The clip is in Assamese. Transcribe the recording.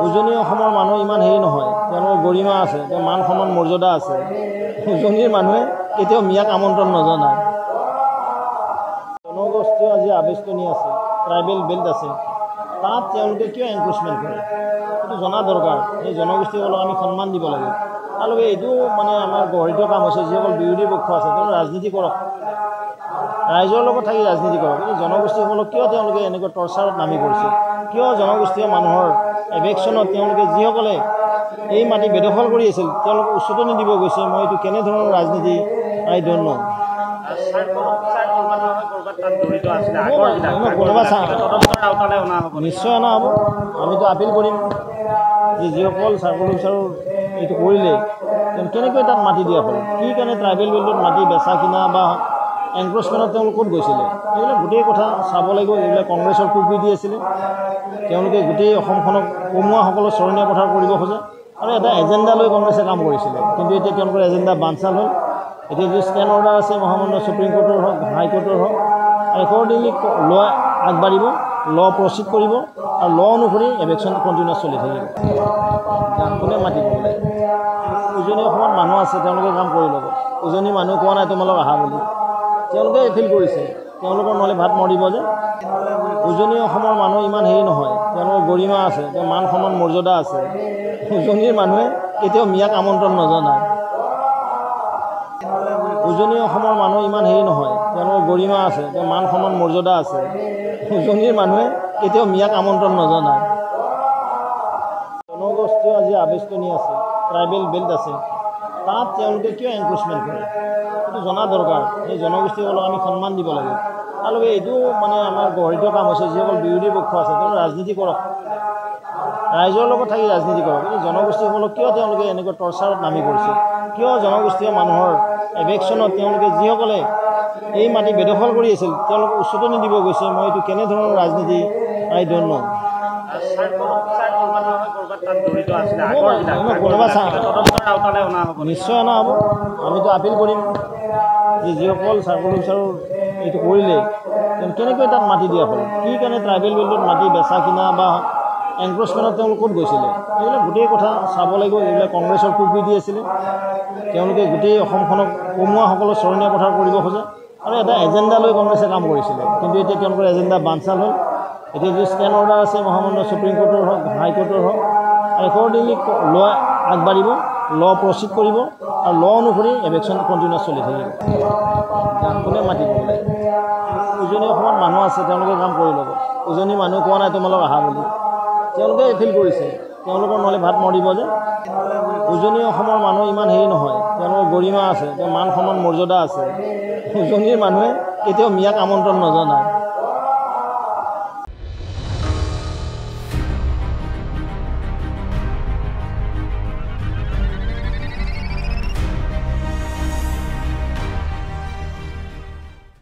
উজনি অসমৰ মানুহ ইমান হেৰি নহয়, তেওঁলোকৰ গৰিমা আছে, মান সন্মান মৰ্যাদা আছে। উজনিৰ মানুহে কেতিয়াও মিয়াক আমন্ত্ৰণ নজনায়। জনগোষ্ঠীয় আজি আবেষ্টনী আছে, ট্ৰাইবেল বেল্ট আছে, তাত তেওঁলোকে কিয় এনক্ৰোচমেণ্ট কৰে সেইটো জনা দৰকাৰ। সেই জনগোষ্ঠীসকলক আমি সন্মান দিব লাগে। তেওঁলোকে এইটো আমাৰ গঢ়িত কাম হৈছে, যিসকল বিৰোধী পক্ষ আছে তেওঁলোকে ৰাজনীতি কৰক, ৰাইজৰ লগত থাকি ৰাজনীতি কৰক। কিন্তু জনগোষ্ঠীসকলক কিয় তেওঁলোকে এনেকুৱা টৰ্চাৰত নামি কৰিছে, কিয় জনগোষ্ঠীয় মানুহৰ এভেকশ্যনত তেওঁলোকে যিসকলে এই মাটি বেদখল কৰি আছিল তেওঁলোকক উচতনি দিব গৈছে। মই এইটো কেনেধৰণৰ ৰাজনীতি আই ডোণ্ট ন'ও। নিশ্চয় অনা হ'ব। আমিতো আপিল কৰিম যে যিসকল চাৰ্কল অফিচাৰৰ এইটো কৰিলে কেনেকৈ তাত মাটি দিয়া হ'ল, কি কাৰণে ট্ৰাইবেল বেল্টত মাটি বেচা কিনা বা এনক্ৰোচমেণ্টত তেওঁলোক ক'ত গৈছিলে, এইবিলাক গোটেই কথা চাব লাগিব। এইবিলাক কংগ্ৰেছৰ কুকৃতি আছিলে। তেওঁলোকে গোটেই অসমখনক কমুৱাসকলৰ চৰণীয়া পথাৰ কৰিব খোজে আৰু এটা এজেণ্ডা লৈ কংগ্ৰেছে কাম কৰিছিলে। কিন্তু এতিয়া তেওঁলোকৰ এজেণ্ডা বানচাল হ'ল। এতিয়া যি ষ্টেণ্ড অৰ্ডাৰ আছে মহামান্য সুপ্ৰিম কোৰ্টৰ হওক, হাইকোৰ্টৰ হওক, একৰ্ডিংলি ল আগবাঢ়িব, ল প্ৰচিড কৰিব আৰু ল অনুসৰি এভেকশ্যন কণ্টিনিউৱাছ চলি থাকিব। কোনে মাতিব বোলে? উজনি অসমত মানুহ আছে, তেওঁলোকে কাম কৰি ল'ব। উজনি মানুহ কোৱা নাই তোমালোক আহা বুলি, তেওঁলোকে এপিল কৰিছে। তেওঁলোকৰ নহ'লে ভাত মৰিব যে। উজনি অসমৰ মানুহ ইমান হেৰি নহয়, তেওঁলোকৰ গৰিমা আছে, মান সন্মান মৰ্যাদা আছে। উজনিৰ মানুহে কেতিয়াও মিয়াক আমন্ত্ৰণ নজনায়। উজনি অসমৰ মানুহ ইমান হেৰি নহয়, তেওঁলোকৰ গৰিমা আছে, মান সন্মান মৰ্যাদা আছে। উজনিৰ মানুহে কেতিয়াও মিয়াক আমন্ত্ৰণ নজনায়। জনগোষ্ঠীয় আজি আবেষ্টনী আছে, ট্ৰাইবেল বেল্ট আছে, তাত তেওঁলোকে কিয় এনক্ৰোচমেণ্ট কৰে সেইটো জনা দৰকাৰ। সেই জনগোষ্ঠীসকলক আমি সন্মান দিব লাগে। তেওঁলোকে এইটো আমাৰ গঢ়িত কাম হৈছে, যিসকল বিৰোধী পক্ষ আছে তেওঁলোকে ৰাজনীতি কৰক, ৰাইজৰ লগত থাকি ৰাজনীতি কৰক। কিন্তু জনগোষ্ঠীসকলক কিয় তেওঁলোকে এনেকুৱা টৰ্চাৰত নামি কৰিছে, কিয় জনগোষ্ঠীয় মানুহৰ এভেকশ্যনত তেওঁলোকে যিসকলে এই মাটি বেদখল কৰি আছিল তেওঁলোকক উচতনি দিব গৈছে। মই এইটো কেনেধৰণৰ ৰাজনীতি আই ডোণ্ট ন'ও। নিশ্চয় অনা হ'ব। আমিতো আপিল কৰিম যে যিসকল চাৰ্কল অফিচাৰৰ এইটো কৰিলে কেনেকৈ তাত মাটি দিয়া হ'ল, কি কাৰণে ট্ৰাইবেল বেল্টত মাটি বেচা কিনা বা এনক্ৰোচমেণ্টত তেওঁলোক ক'ত গৈছিলে, এইবিলাক গোটেই কথা চাব লাগিব। এইবিলাক কংগ্ৰেছৰ কুকৃতি আছিলে। তেওঁলোকে গোটেই অসমখনক কমুৱাসকলৰ চৰণীয়া পথাৰ কৰিব খোজে আৰু এটা এজেণ্ডা লৈ কংগ্ৰেছে কাম কৰিছিলে। কিন্তু এতিয়া তেওঁলোকৰ এজেণ্ডা বানচাল হ'ল। এতিয়া যি ষ্টেণ্ড অৰ্ডাৰ আছে মহামান্য সুপ্ৰিম কোৰ্টৰ হওক, হাইকোৰ্টৰ হওক, একৰ্ডিংলি ল আগবাঢ়িব, ল প্ৰচিড কৰিব আৰু ল অনুসৰি এভেকশ্যন কণ্টিনিউৱাছ চলি থাকিব। কোনে মাতিব বোলে? উজনি অসমত মানুহ আছে, তেওঁলোকে কাম কৰি ল'ব। উজনি মানুহ কোৱা নাই তোমালোক আহা বুলি, তেওঁলোকে এপিল কৰিছে। তেওঁলোকৰ নহ'লে ভাত মৰিব যে। উজনি অসমৰ মানুহ ইমান হেৰি নহয়, তেওঁলোকৰ গৰিমা আছে, মান সন্মান মৰ্যাদা আছে। উজনিৰ মানুহে কেতিয়াও মিয়াক আমন্ত্ৰণ নজনায়।